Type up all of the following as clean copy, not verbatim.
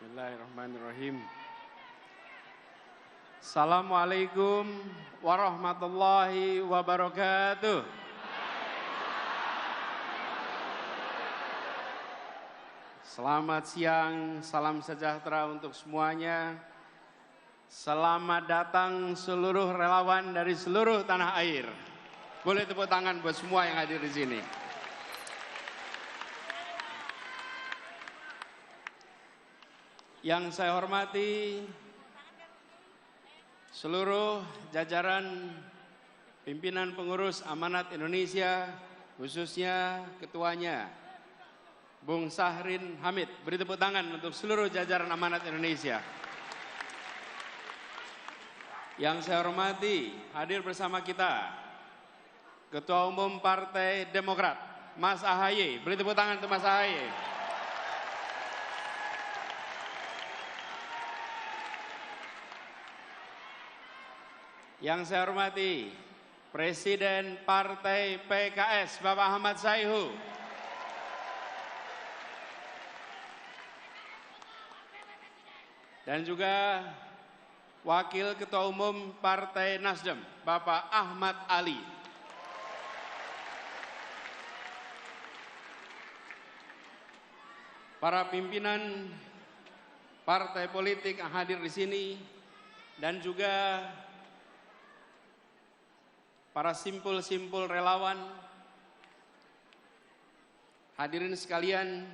Bismillahirrahmanirrahim. Assalamualaikum warahmatullahi wabarakatuh. Selamat siang, salam sejahtera untuk semuanya. Selamat datang seluruh relawan dari seluruh tanah air. Boleh tepuk tangan buat semua yang hadir di sini. Yang saya hormati seluruh jajaran pimpinan pengurus Amanat Indonesia, khususnya ketuanya, Bung Sahrin Hamid. Beri tepuk tangan untuk seluruh jajaran Amanat Indonesia. Yang saya hormati, hadir bersama kita, Ketua Umum Partai Demokrat, Mas Ahaye. Beri tepuk tangan untuk Mas Ahaye. Yang saya hormati, Presiden Partai PKS, Bapak Ahmad Sayhu. Dan juga Wakil Ketua Umum Partai Nasdem, Bapak Ahmad Ali. Para pimpinan partai politik yang hadir di sini, dan juga para simpul-simpul relawan, hadirin sekalian,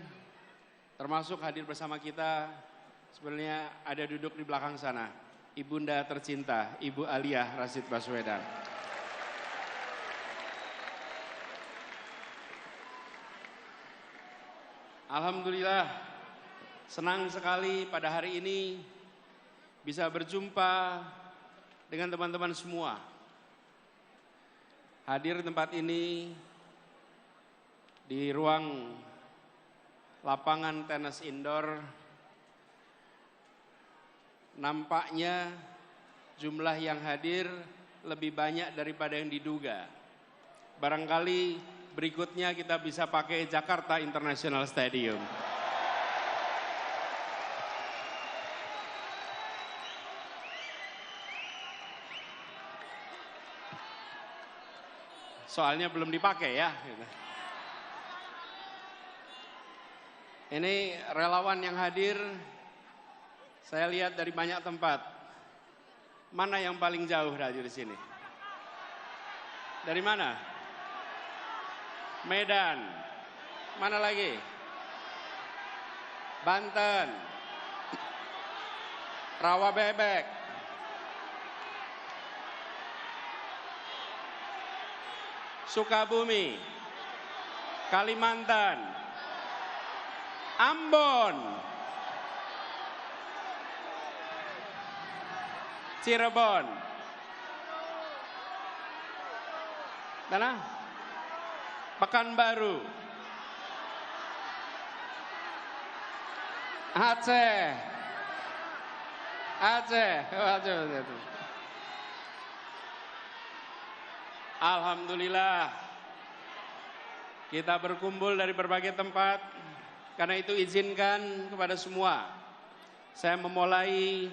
termasuk hadir bersama kita, sebenarnya ada duduk di belakang sana, Ibunda tercinta, Ibu Aliyah Rashid Baswedan. Alhamdulillah, senang sekali pada hari ini bisa berjumpa dengan teman-teman semua. Hadir di tempat ini di ruang lapangan tenis indoor, nampaknya jumlah yang hadir lebih banyak daripada yang diduga. Barangkali berikutnya kita bisa pakai Jakarta International Stadium. Soalnya belum dipakai ya. Ini relawan yang hadir, saya lihat dari banyak tempat. Mana yang paling jauh hadir di sini? Dari mana? Medan. Mana lagi? Banten. Rawabebek. Sukabumi, Kalimantan, Ambon, Cirebon, mana? Pekanbaru, Aceh, Alhamdulillah, kita berkumpul dari berbagai tempat. Karena itu izinkan kepada semua, saya memulai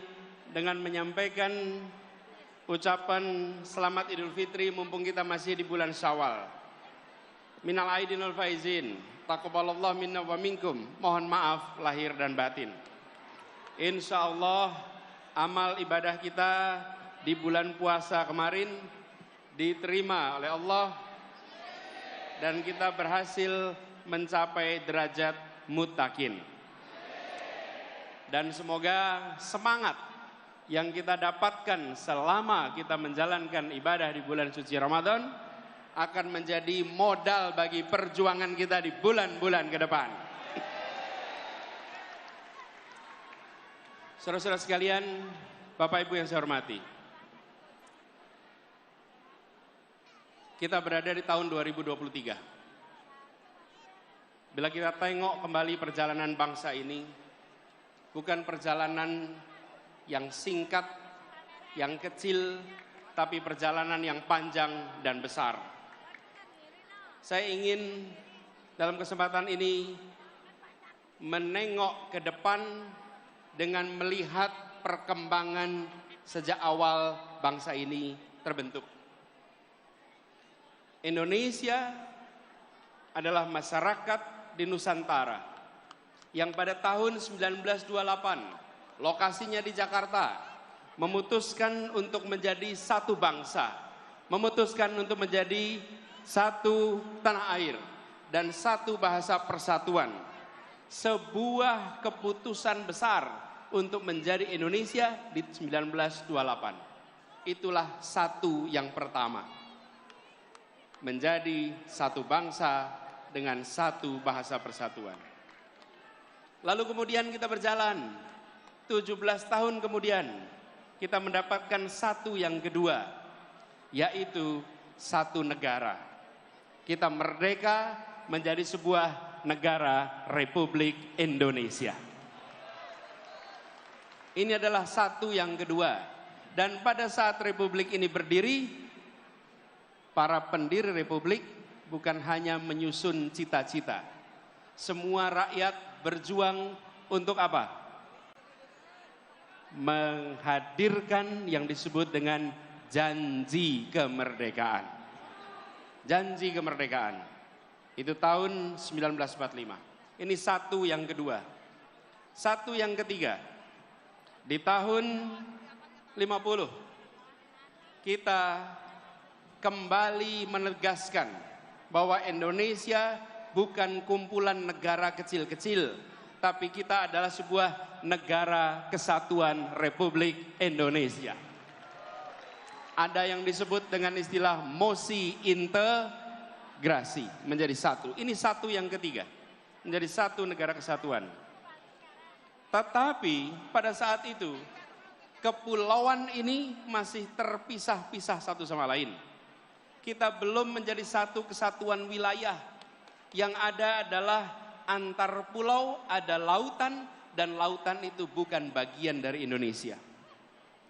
dengan menyampaikan ucapan selamat Idul Fitri mumpung kita masih di bulan Syawal. Minal aidin wal faizin, taqabbalallah minna wa minkum. Mohon maaf lahir dan batin. Insya Allah amal ibadah kita di bulan puasa kemarin diterima oleh Allah dan kita berhasil mencapai derajat muttaqin. Dan semoga semangat yang kita dapatkan selama kita menjalankan ibadah di bulan suci Ramadan akan menjadi modal bagi perjuangan kita di bulan-bulan ke depan. Saudara-saudara sekalian, Bapak Ibu yang saya hormati, kita berada di tahun 2023. Bila kita tengok kembali perjalanan bangsa ini, bukan perjalanan yang singkat, yang kecil, tapi perjalanan yang panjang dan besar. Saya ingin dalam kesempatan ini menengok ke depan dengan melihat perkembangan sejak awal bangsa ini terbentuk. Indonesia adalah masyarakat di Nusantara yang pada tahun 1928, lokasinya di Jakarta, memutuskan untuk menjadi satu bangsa, memutuskan untuk menjadi satu tanah air dan satu bahasa persatuan. Sebuah keputusan besar untuk menjadi Indonesia di 1928. Itulah satu yang pertama. Menjadi satu bangsa dengan satu bahasa persatuan. Lalu kemudian kita berjalan, 17 tahun kemudian kita mendapatkan satu yang kedua, yaitu satu negara. Kita merdeka menjadi sebuah negara Republik Indonesia. Ini adalah satu yang kedua. Dan pada saat Republik ini berdiri, para pendiri Republik bukan hanya menyusun cita-cita. Semua rakyat berjuang untuk apa? Menghadirkan yang disebut dengan janji kemerdekaan. Janji kemerdekaan. Itu tahun 1945. Ini satu yang kedua. Satu yang ketiga. Di tahun 50 kita kembali menegaskan bahwa Indonesia bukan kumpulan negara kecil-kecil, tapi kita adalah sebuah negara kesatuan Republik Indonesia. Ada yang disebut dengan istilah mosi integrasi, menjadi satu. Ini satu yang ketiga, menjadi satu negara kesatuan. Tetapi pada saat itu, kepulauan ini masih terpisah-pisah satu sama lain. Kita belum menjadi satu kesatuan wilayah. Yang ada adalah antar pulau, ada lautan, dan lautan itu bukan bagian dari Indonesia.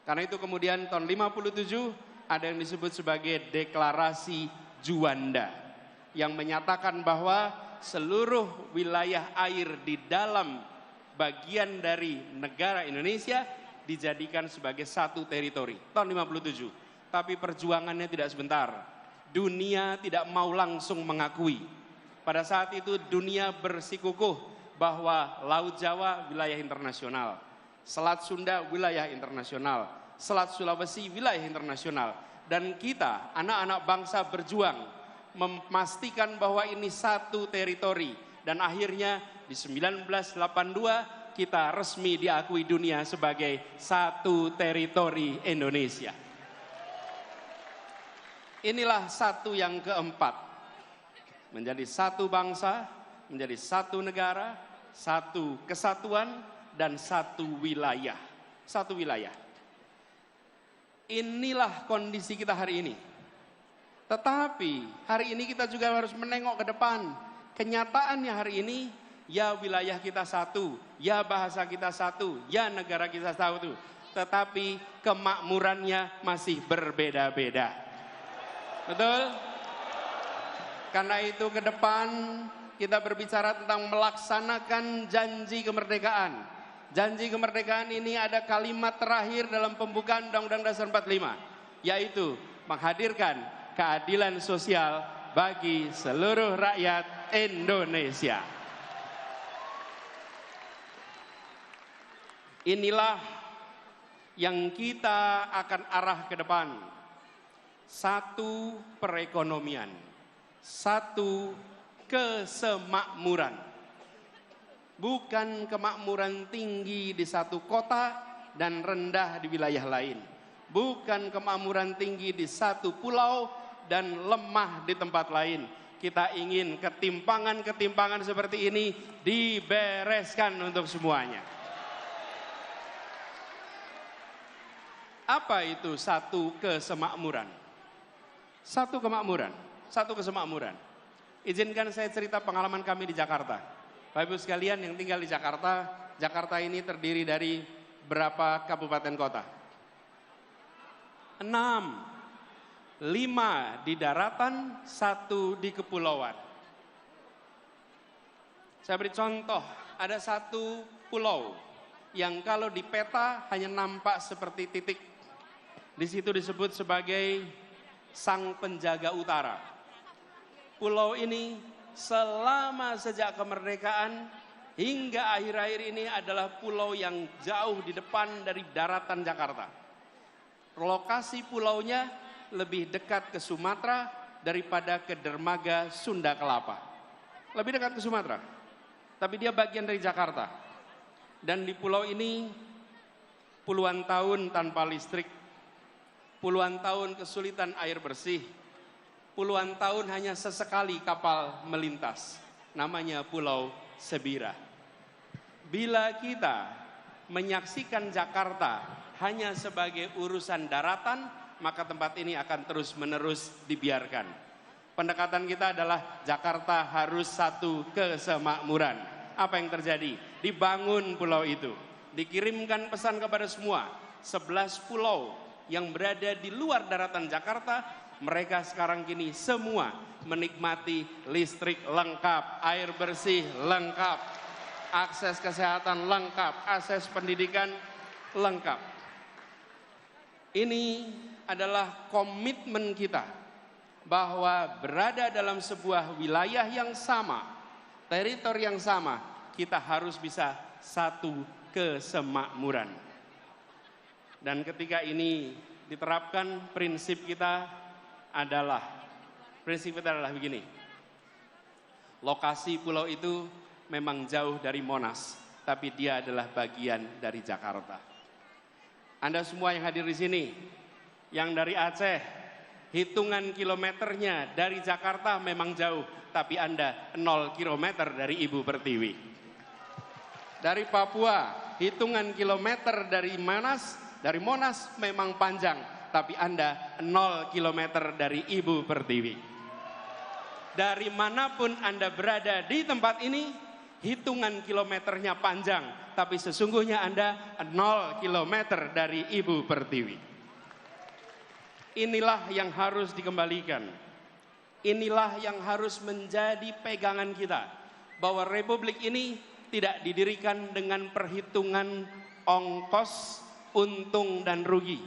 Karena itu kemudian tahun 57 ada yang disebut sebagai Deklarasi Juanda, yang menyatakan bahwa seluruh wilayah air di dalam bagian dari negara Indonesia dijadikan sebagai satu teritori. Tahun 57. Tapi perjuangannya tidak sebentar. Dunia tidak mau langsung mengakui. Pada saat itu dunia bersikukuh bahwa Laut Jawa wilayah internasional, Selat Sunda wilayah internasional, Selat Sulawesi wilayah internasional. Dan kita, anak-anak bangsa berjuang memastikan bahwa ini satu teritori. Dan akhirnya di 1982 kita resmi diakui dunia sebagai satu teritori Indonesia. Inilah satu yang keempat. Menjadi satu bangsa, menjadi satu negara, satu kesatuan, dan satu wilayah. Satu wilayah. Inilah kondisi kita hari ini. Tetapi hari ini kita juga harus menengok ke depan. Kenyataannya hari ini, ya wilayah kita satu, ya bahasa kita satu, ya negara kita satu. Tetapi kemakmurannya masih berbeda-beda. Betul? Karena itu ke depan kita berbicara tentang melaksanakan janji kemerdekaan. Janji kemerdekaan ini ada kalimat terakhir dalam pembukaan Undang-Undang Dasar 45, yaitu menghadirkan keadilan sosial bagi seluruh rakyat Indonesia. Inilah yang kita akan arah ke depan. Satu, perekonomian. Satu, kesemakmuran. Bukan kemakmuran tinggi di satu kota dan rendah di wilayah lain. Bukan kemakmuran tinggi di satu pulau dan lemah di tempat lain. Kita ingin ketimpangan-ketimpangan seperti ini dibereskan untuk semuanya. Apa itu satu kesemakmuran? Satu kemakmuran. Satu kesemakmuran. Izinkan saya cerita pengalaman kami di Jakarta. Bapak Ibu sekalian yang tinggal di Jakarta, Jakarta ini terdiri dari berapa kabupaten kota? 6. 5 di daratan, 1 di kepulauan. Saya beri contoh, ada satu pulau yang kalau di peta hanya nampak seperti titik. Di situ disebut sebagai sang penjaga utara. Pulau ini selama sejak kemerdekaan hingga akhir-akhir ini adalah pulau yang jauh di depan dari daratan Jakarta. Lokasi pulaunya lebih dekat ke Sumatera daripada ke dermaga Sunda Kelapa. Lebih dekat ke Sumatera, tapi dia bagian dari Jakarta. Dan di pulau ini puluhan tahun tanpa listrik, puluhan tahun kesulitan air bersih, puluhan tahun hanya sesekali kapal melintas. Namanya Pulau Sebira. Bila kita menyaksikan Jakarta hanya sebagai urusan daratan, maka tempat ini akan terus-menerus dibiarkan. Pendekatan kita adalah Jakarta harus satu kesemakmuran. Apa yang terjadi? Dibangun pulau itu. Dikirimkan pesan kepada semua. 11 pulau yang berada di luar daratan Jakarta, mereka sekarang kini semua menikmati listrik lengkap, air bersih lengkap, akses kesehatan lengkap, akses pendidikan lengkap. Ini adalah komitmen kita bahwa berada dalam sebuah wilayah yang sama, teritori yang sama, kita harus bisa satu kesemakmuran. Dan ketika ini diterapkan, prinsip kita adalah begini. Lokasi pulau itu memang jauh dari Monas, tapi dia adalah bagian dari Jakarta. Anda semua yang hadir di sini, yang dari Aceh, hitungan kilometernya dari Jakarta memang jauh, tapi Anda 0 kilometer dari Ibu Pertiwi. Dari Papua, hitungan kilometer dari Monas memang panjang, tapi Anda 0 kilometer dari Ibu Pertiwi. Dari manapun Anda berada di tempat ini, hitungan kilometernya panjang, tapi sesungguhnya Anda 0 kilometer dari Ibu Pertiwi. Inilah yang harus dikembalikan. Inilah yang harus menjadi pegangan kita, bahwa republik ini tidak didirikan dengan perhitungan ongkos, untung dan rugi.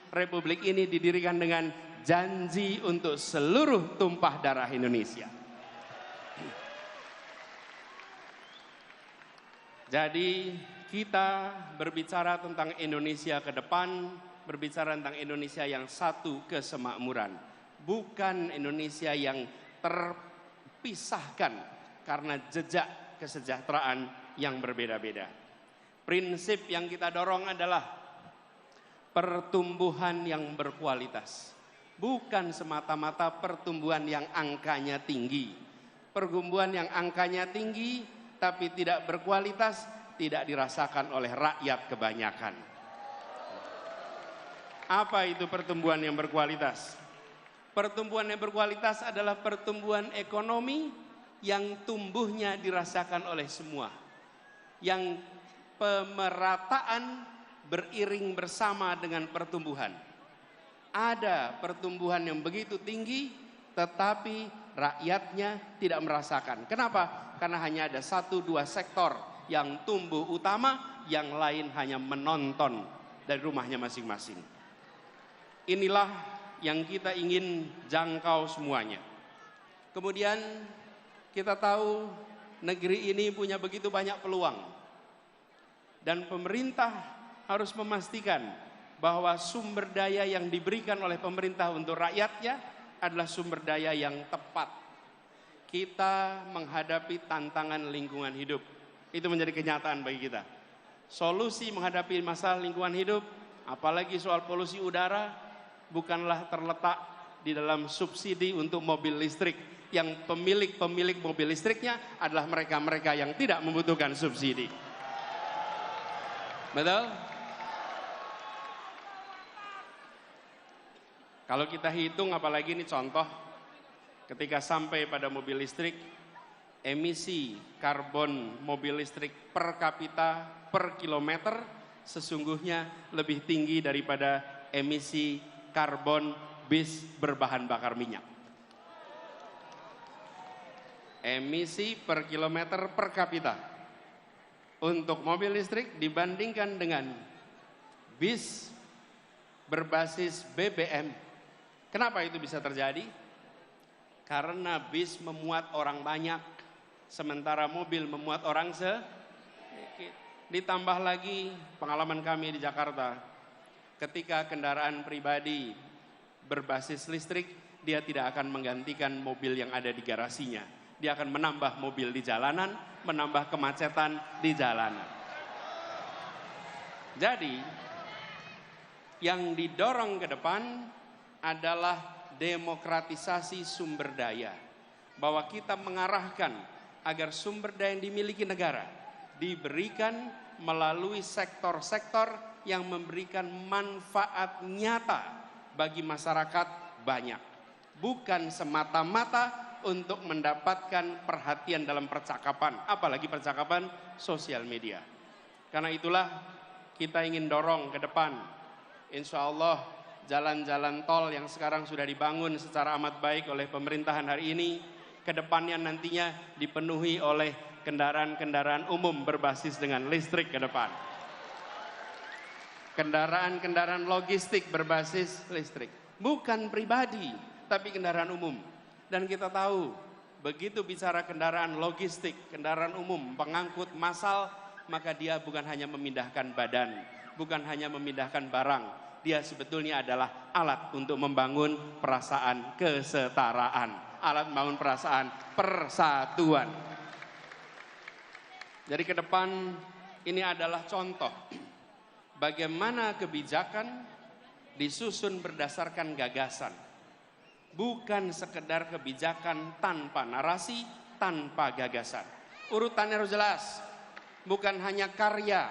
Republik ini didirikan dengan janji untuk seluruh tumpah darah Indonesia. Jadi kita berbicara tentang Indonesia ke depan, berbicara tentang Indonesia yang satu kesemakmuran, bukan Indonesia yang terpisahkan karena jejak kesejahteraan yang berbeda-beda. Prinsip yang kita dorong adalah pertumbuhan yang berkualitas, bukan semata-mata pertumbuhan yang angkanya tinggi. Pertumbuhan yang angkanya tinggi tapi tidak berkualitas tidak dirasakan oleh rakyat kebanyakan. Apa itu pertumbuhan yang berkualitas? Pertumbuhan yang berkualitas adalah pertumbuhan ekonomi yang tumbuhnya dirasakan oleh semua. Yang pemerataan beriring bersama dengan pertumbuhan. Ada pertumbuhan yang begitu tinggi tetapi rakyatnya tidak merasakan. Kenapa? Karena hanya ada 1-2 sektor yang tumbuh utama, yang lain hanya menonton dari rumahnya masing-masing. Inilah yang kita ingin jangkau semuanya. Kemudian kita tahu negeri ini punya begitu banyak peluang. Dan pemerintah harus memastikan bahwa sumber daya yang diberikan oleh pemerintah untuk rakyatnya adalah sumber daya yang tepat. Kita menghadapi tantangan lingkungan hidup. Itu menjadi kenyataan bagi kita. Solusi menghadapi masalah lingkungan hidup, apalagi soal polusi udara, bukanlah terletak di dalam subsidi untuk mobil listrik. Yang pemilik mobil listriknya adalah mereka-mereka yang tidak membutuhkan subsidi. Betul? Kalau kita hitung, apalagi ini contoh, ketika sampai pada mobil listrik, emisi karbon mobil listrik per kapita per kilometer sesungguhnya lebih tinggi daripada emisi karbon bis berbahan bakar minyak. Emisi per kilometer per kapita. untuk mobil listrik dibandingkan dengan bis berbasis BBM. Kenapa itu bisa terjadi? Karena bis memuat orang banyak, sementara mobil memuat orang sedikit. Ditambah lagi pengalaman kami di Jakarta, ketika kendaraan pribadi berbasis listrik, dia tidak akan menggantikan mobil yang ada di garasinya. Dia akan menambah mobil di jalanan, menambah kemacetan di jalanan. Jadi, yang didorong ke depan adalah demokratisasi sumber daya. Bahwa kita mengarahkan agar sumber daya yang dimiliki negara diberikan melalui sektor-sektor yang memberikan manfaat nyata bagi masyarakat banyak. Bukan semata-mata untuk mendapatkan perhatian dalam percakapan, apalagi percakapan sosial media. Karena itulah kita ingin dorong ke depan, insya Allah jalan-jalan tol yang sekarang sudah dibangun secara amat baik oleh pemerintahan hari ini, ke depannya nantinya dipenuhi oleh kendaraan-kendaraan umum berbasis dengan listrik ke depan. Kendaraan-kendaraan logistik berbasis listrik. Bukan pribadi, tapi kendaraan umum. Dan kita tahu, begitu bicara kendaraan logistik, kendaraan umum, pengangkut massal, maka dia bukan hanya memindahkan badan, bukan hanya memindahkan barang. Dia sebetulnya adalah alat untuk membangun perasaan kesetaraan, alat membangun perasaan persatuan. Jadi ke depan ini adalah contoh bagaimana kebijakan disusun berdasarkan gagasan. Bukan sekedar kebijakan tanpa narasi, tanpa gagasan. Urutannya harus jelas, bukan hanya karya,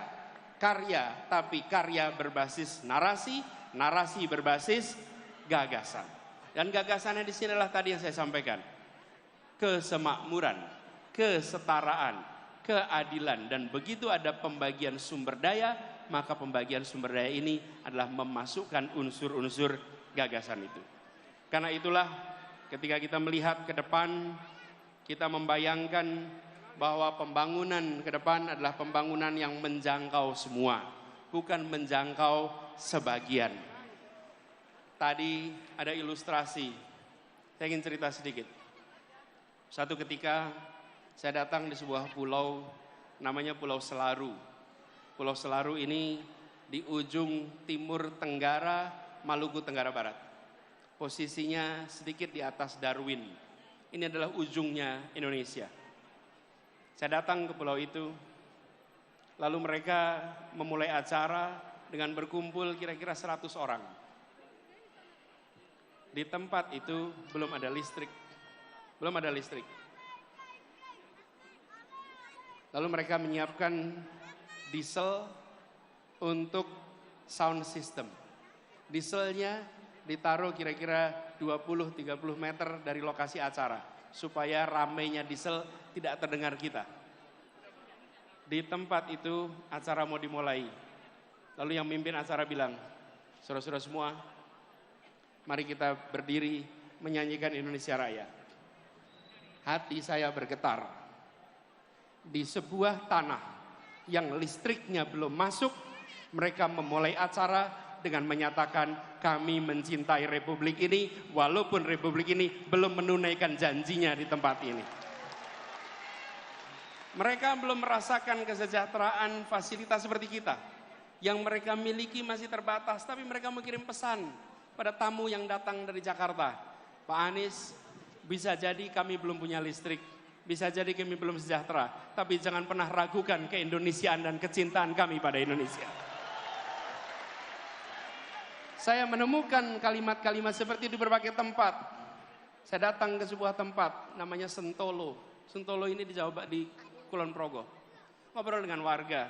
tapi karya berbasis narasi, narasi berbasis gagasan. Dan gagasannya di sini adalah tadi yang saya sampaikan. Kesemakmuran, kesetaraan, keadilan, dan begitu ada pembagian sumber daya, maka pembagian sumber daya ini adalah memasukkan unsur-unsur gagasan itu. Karena itulah ketika kita melihat ke depan, kita membayangkan bahwa pembangunan ke depan adalah pembangunan yang menjangkau semua, bukan menjangkau sebagian. Tadi ada ilustrasi, saya ingin cerita sedikit. Satu ketika saya datang di sebuah pulau, namanya Pulau Selaru. Pulau Selaru ini di ujung timur tenggara Maluku Tenggara Barat. Posisinya sedikit di atas Darwin. Ini adalah ujungnya Indonesia. Saya datang ke pulau itu, lalu mereka memulai acara dengan berkumpul kira-kira 100 orang. Di tempat itu belum ada listrik. Lalu mereka menyiapkan diesel untuk sound system. Dieselnya ditaruh kira-kira 20-30 meter dari lokasi acara, supaya ramainya diesel tidak terdengar kita. Di tempat itu acara mau dimulai. Lalu yang mimpin acara bilang, saudara-saudara semua, mari kita berdiri menyanyikan Indonesia Raya. Hati saya bergetar. Di sebuah tanah yang listriknya belum masuk, mereka memulai acara dengan menyatakan kami mencintai Republik ini, walaupun Republik ini belum menunaikan janjinya di tempat ini. Mereka belum merasakan kesejahteraan fasilitas seperti kita. Yang mereka miliki masih terbatas, tapi mereka mengirim pesan pada tamu yang datang dari Jakarta. Pak Anies, bisa jadi kami belum punya listrik, bisa jadi kami belum sejahtera, tapi jangan pernah ragukan keindonesiaan dan kecintaan kami pada Indonesia. Saya menemukan kalimat-kalimat seperti itu di berbagai tempat. Saya datang ke sebuah tempat namanya Sentolo. Sentolo ini di Jawa, di Kulon Progo. Ngobrol dengan warga.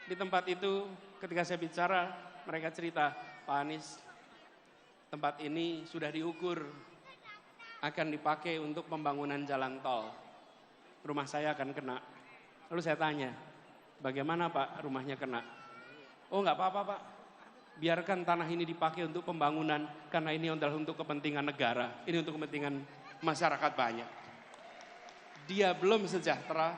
Di tempat itu ketika saya bicara, mereka cerita, Pak Anies, tempat ini sudah diukur akan dipakai untuk pembangunan jalan tol. Rumah saya akan kena. Lalu saya tanya, bagaimana Pak rumahnya kena? Oh nggak apa-apa Pak, biarkan tanah ini dipakai untuk pembangunan, karena ini adalah untuk kepentingan negara, ini untuk kepentingan masyarakat banyak. Dia belum sejahtera,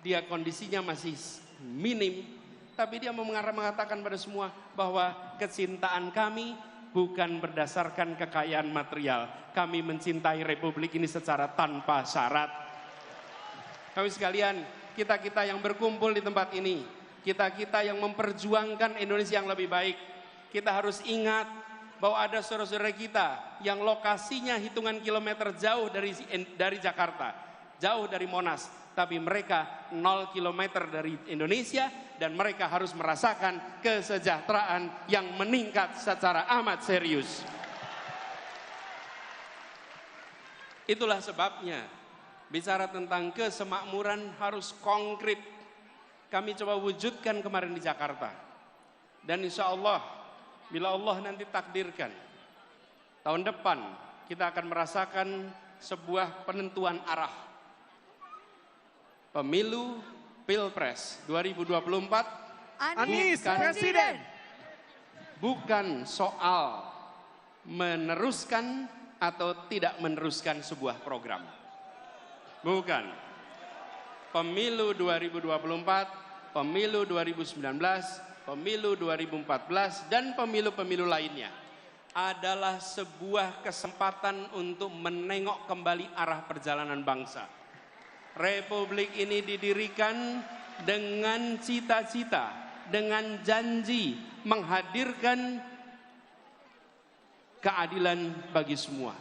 dia kondisinya masih minim, tapi dia mengatakan pada semua bahwa kecintaan kami bukan berdasarkan kekayaan material. Kami mencintai Republik ini secara tanpa syarat. Kami sekalian, kita-kita yang berkumpul di tempat ini, kita-kita yang memperjuangkan Indonesia yang lebih baik, kita harus ingat bahwa ada saudara-saudara kita yang lokasinya hitungan kilometer jauh dari Jakarta, jauh dari Monas, tapi mereka 0 kilometer dari Indonesia dan mereka harus merasakan kesejahteraan yang meningkat secara amat serius. Itulah sebabnya bicara tentang kesemakmuran harus konkret. Kami coba wujudkan kemarin di Jakarta. Dan insya Allah, bila Allah nanti takdirkan, tahun depan kita akan merasakan sebuah penentuan arah. Pemilu Pilpres 2024 Anies Presiden. Bukan soal meneruskan atau tidak meneruskan sebuah program. Bukan. Pemilu 2024, pemilu 2019, pemilu 2014, dan pemilu-pemilu lainnya adalah sebuah kesempatan untuk menengok kembali arah perjalanan bangsa. Republik ini didirikan dengan cita-cita, dengan janji menghadirkan keadilan bagi semua.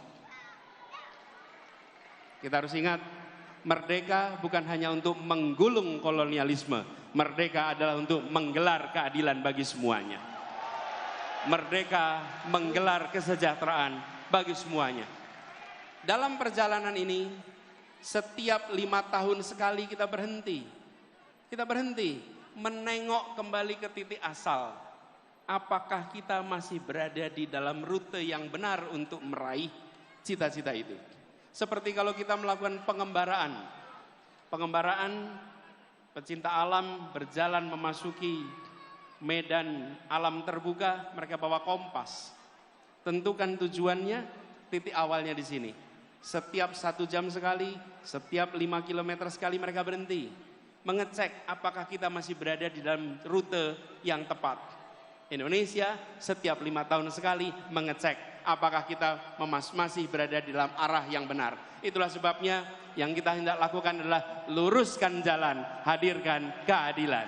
Kita harus ingat, merdeka bukan hanya untuk menggulung kolonialisme, merdeka adalah untuk menggelar keadilan bagi semuanya. Merdeka menggelar kesejahteraan bagi semuanya. Dalam perjalanan ini, setiap 5 tahun sekali kita berhenti. Kita berhenti menengok kembali ke titik asal. Apakah kita masih berada di dalam rute yang benar untuk meraih cita-cita itu? Seperti kalau kita melakukan pengembaraan. Pengembaraan, pecinta alam berjalan memasuki medan alam terbuka, mereka bawa kompas. Tentukan tujuannya, titik awalnya di sini. Setiap 1 jam sekali, setiap 5 kilometer sekali mereka berhenti. Mengecek apakah kita masih berada di dalam rute yang tepat. Indonesia setiap 5 tahun sekali mengecek apakah kita masih berada di dalam arah yang benar. Itulah sebabnya yang kita hendak lakukan adalah luruskan jalan, hadirkan keadilan.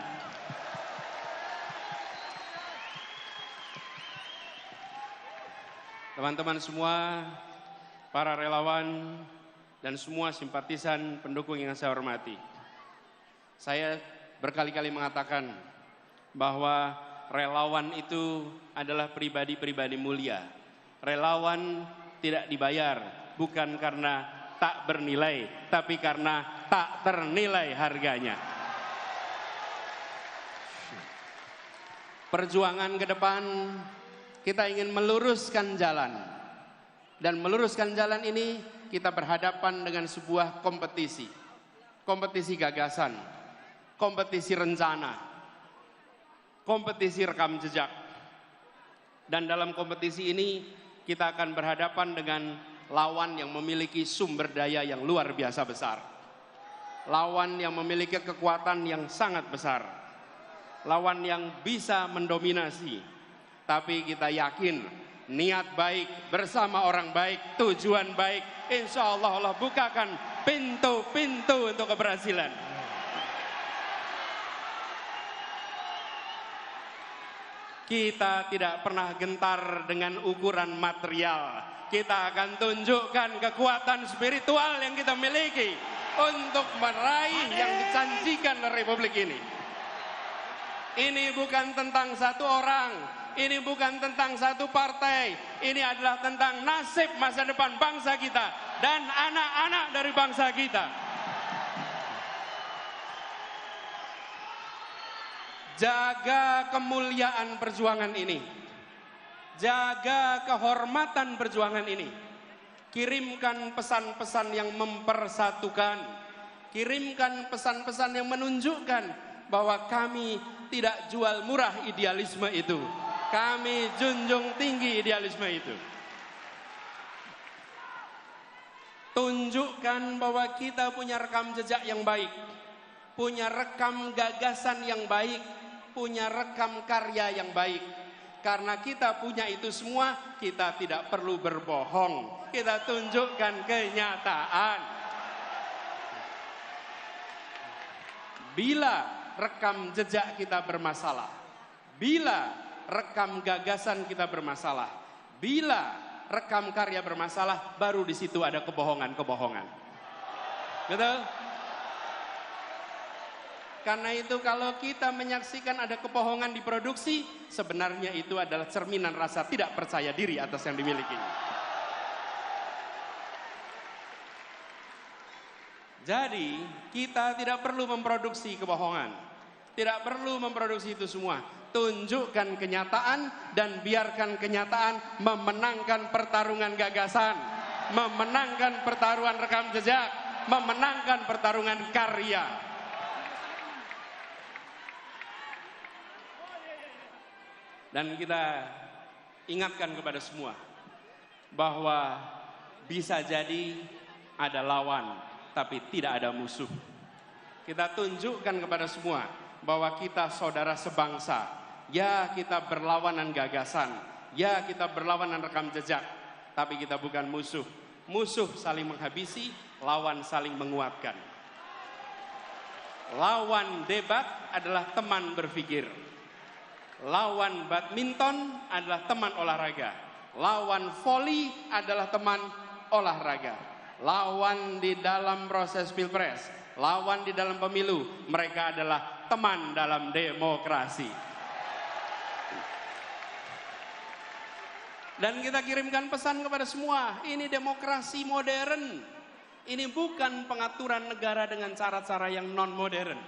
Teman-teman semua, para relawan dan semua simpatisan pendukung yang saya hormati. Saya berkali-kali mengatakan bahwa relawan itu adalah pribadi-pribadi mulia. Relawan tidak dibayar bukan karena tak bernilai, tapi karena tak ternilai harganya. Perjuangan ke depan kita ingin meluruskan jalan. Dan meluruskan jalan ini kita berhadapan dengan sebuah kompetisi. Kompetisi gagasan, kompetisi rencana, kompetisi rekam jejak. Dan dalam kompetisi ini kita akan berhadapan dengan lawan yang memiliki sumber daya yang luar biasa besar. Lawan yang memiliki kekuatan yang sangat besar. Lawan yang bisa mendominasi. Tapi kita yakin niat baik bersama orang baik, tujuan baik, insya Allah Allah bukakan pintu-pintu untuk keberhasilan. Kita tidak pernah gentar dengan ukuran material. Kita akan tunjukkan kekuatan spiritual yang kita miliki untuk meraih yang dijanjikan Republik ini. Ini bukan tentang satu orang. Ini bukan tentang satu partai, ini adalah tentang nasib masa depan bangsa kita dan anak-anak dari bangsa kita. Jaga kemuliaan perjuangan ini, jaga kehormatan perjuangan ini. Kirimkan pesan-pesan yang mempersatukan, kirimkan pesan-pesan yang menunjukkan bahwa kami tidak jual murah idealisme itu. Kami junjung tinggi idealisme itu. Tunjukkan bahwa kita punya rekam jejak yang baik. punya rekam gagasan yang baik, punya rekam karya yang baik. Karena kita punya itu semua, kita tidak perlu berbohong. Kita tunjukkan kenyataan. Bila rekam jejak kita bermasalah, bila rekam gagasan kita bermasalah, bila rekam karya bermasalah, baru di situ ada kebohongan-kebohongan. Betul? Karena itu kalau kita menyaksikan ada kebohongan di produksi, sebenarnya itu adalah cerminan rasa tidak percaya diri atas yang dimiliki. Jadi kita tidak perlu memproduksi kebohongan, tidak perlu memproduksi itu semua. Tunjukkan kenyataan dan biarkan kenyataan memenangkan pertarungan gagasan, memenangkan pertarungan rekam jejak, memenangkan pertarungan karya. Dan kita ingatkan kepada semua bahwa bisa jadi ada lawan, tapi tidak ada musuh. Kita tunjukkan kepada semua bahwa kita saudara sebangsa. Ya, kita berlawanan gagasan. Ya, kita berlawanan rekam jejak. Tapi kita bukan musuh. Musuh saling menghabisi, lawan saling menguatkan. Lawan debat adalah teman berpikir. Lawan badminton adalah teman olahraga. Lawan voli adalah teman olahraga. Lawan di dalam proses pilpres, lawan di dalam pemilu, mereka adalah teman dalam demokrasi. Dan kita kirimkan pesan kepada semua, ini demokrasi modern. Ini bukan pengaturan negara dengan cara-cara yang non-modern.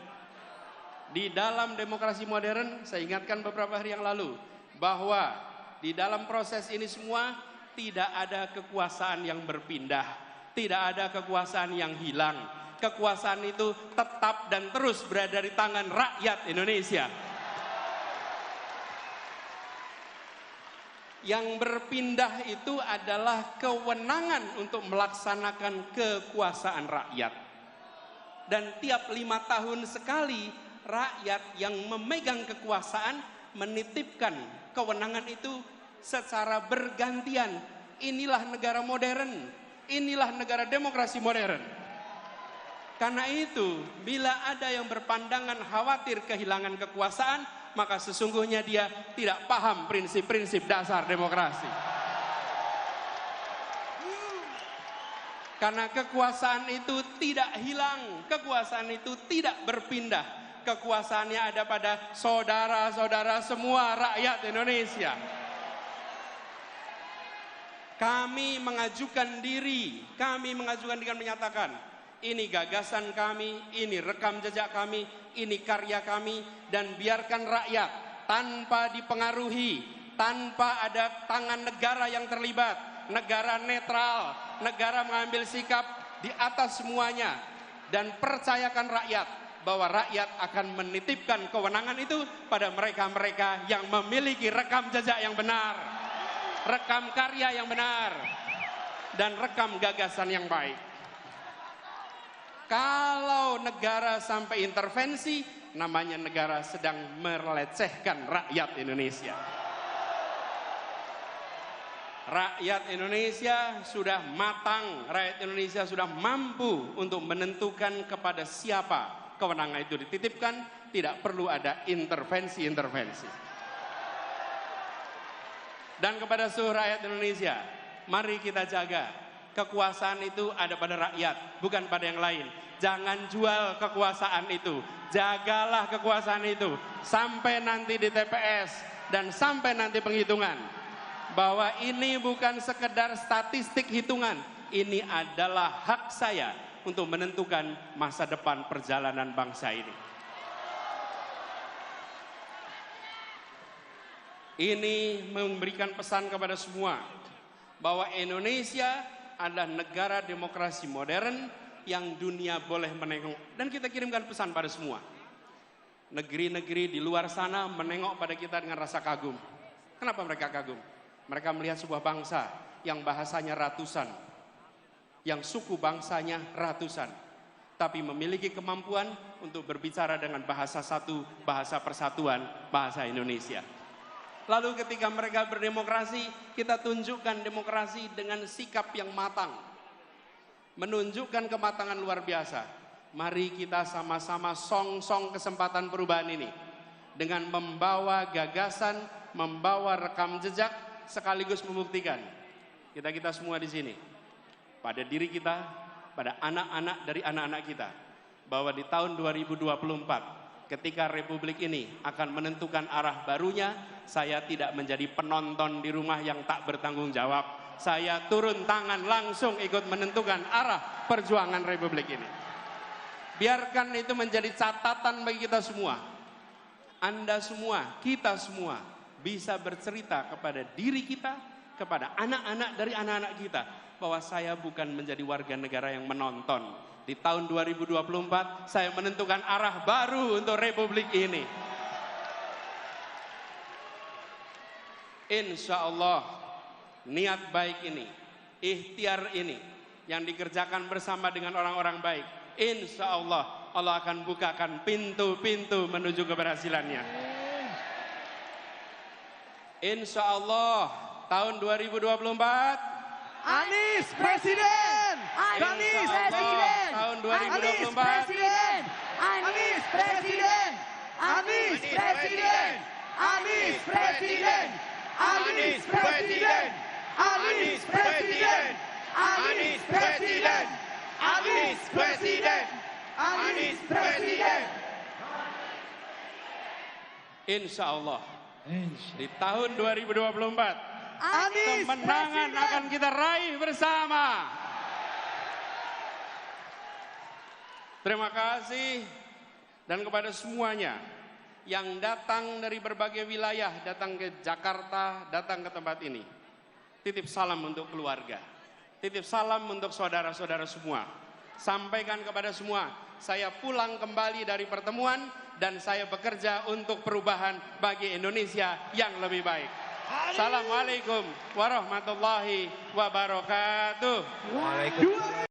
Di dalam demokrasi modern, saya ingatkan beberapa hari yang lalu, bahwa di dalam proses ini semua tidak ada kekuasaan yang berpindah, tidak ada kekuasaan yang hilang. Kekuasaan itu tetap dan terus berada di tangan rakyat Indonesia. Yang berpindah itu adalah kewenangan untuk melaksanakan kekuasaan rakyat. Dan tiap 5 tahun sekali, rakyat yang memegang kekuasaan menitipkan kewenangan itu secara bergantian. Inilah negara modern, inilah negara demokrasi modern. Karena itu, bila ada yang berpandangan khawatir kehilangan kekuasaan, maka sesungguhnya dia tidak paham prinsip-prinsip dasar demokrasi. Karena kekuasaan itu tidak hilang, kekuasaan itu tidak berpindah. Kekuasaannya ada pada saudara-saudara semua rakyat Indonesia. Kami mengajukan diri dengan menyatakan, ini gagasan kami, ini rekam jejak kami, ini karya kami, dan biarkan rakyat tanpa dipengaruhi, tanpa ada tangan negara yang terlibat, negara netral, negara mengambil sikap di atas semuanya, dan percayakan rakyat bahwa rakyat akan menitipkan kewenangan itu pada mereka-mereka yang memiliki rekam jejak yang benar, rekam karya yang benar, dan rekam gagasan yang baik. Kalau negara sampai intervensi, namanya negara sedang melecehkan rakyat Indonesia. Rakyat Indonesia sudah matang, rakyat Indonesia sudah mampu untuk menentukan kepada siapa kewenangan itu dititipkan, tidak perlu ada intervensi-intervensi. Dan kepada seluruh rakyat Indonesia, mari kita jaga kekuasaan itu ada pada rakyat, bukan pada yang lain. Jangan jual kekuasaan itu, jagalah kekuasaan itu sampai nanti di TPS dan sampai nanti penghitungan. Bahwa ini bukan sekedar statistik hitungan, ini adalah hak saya untuk menentukan masa depan perjalanan bangsa ini. Ini memberikan pesan kepada semua bahwa Indonesia adalah negara demokrasi modern yang dunia boleh menengok. Dan kita kirimkan pesan pada semua. Negeri-negeri di luar sana menengok pada kita dengan rasa kagum. Kenapa mereka kagum? Mereka melihat sebuah bangsa yang bahasanya ratusan, yang suku bangsanya ratusan, tapi memiliki kemampuan untuk berbicara dengan bahasa satu, bahasa persatuan, bahasa Indonesia. Lalu ketika mereka berdemokrasi, kita tunjukkan demokrasi dengan sikap yang matang, menunjukkan kematangan luar biasa. Mari kita sama-sama song-song kesempatan perubahan ini dengan membawa gagasan, membawa rekam jejak, sekaligus membuktikan kita semua di sini, pada diri kita, pada anak-anak dari anak-anak kita, bahwa di tahun 2024 ketika Republik ini akan menentukan arah barunya, saya tidak menjadi penonton di rumah yang tak bertanggung jawab. Saya turun tangan langsung ikut menentukan arah perjuangan Republik ini. Biarkan itu menjadi catatan bagi kita semua. Anda semua, kita semua bisa bercerita kepada diri kita, kepada anak-anak dari anak-anak kita, bahwa saya bukan menjadi warga negara yang menonton. Di tahun 2024 saya menentukan arah baru untuk Republik ini. Insya Allah niat baik ini, ikhtiar ini yang dikerjakan bersama dengan orang-orang baik, insya Allah Allah akan bukakan pintu-pintu menuju keberhasilannya. Insya Allah tahun 2024 Anies Presiden! Anies Presiden! Tahun 2024 Anies Presiden! Anies Presiden! Anies Presiden! Anies Presiden! Anies Presiden! Anies Presiden! Anies Presiden! Anies Presiden! Anies Presiden! Insya Allah di tahun 2024 Anies kemenangan Presiden! akan kita raih bersama. Terima kasih, dan kepada semuanya yang datang dari berbagai wilayah, datang ke Jakarta, datang ke tempat ini. Titip salam untuk keluarga, titip salam untuk saudara-saudara semua. Sampaikan kepada semua, saya pulang kembali dari pertemuan dan saya bekerja untuk perubahan bagi Indonesia yang lebih baik. Assalamualaikum warahmatullahi wabarakatuh. Waalaikumsalam.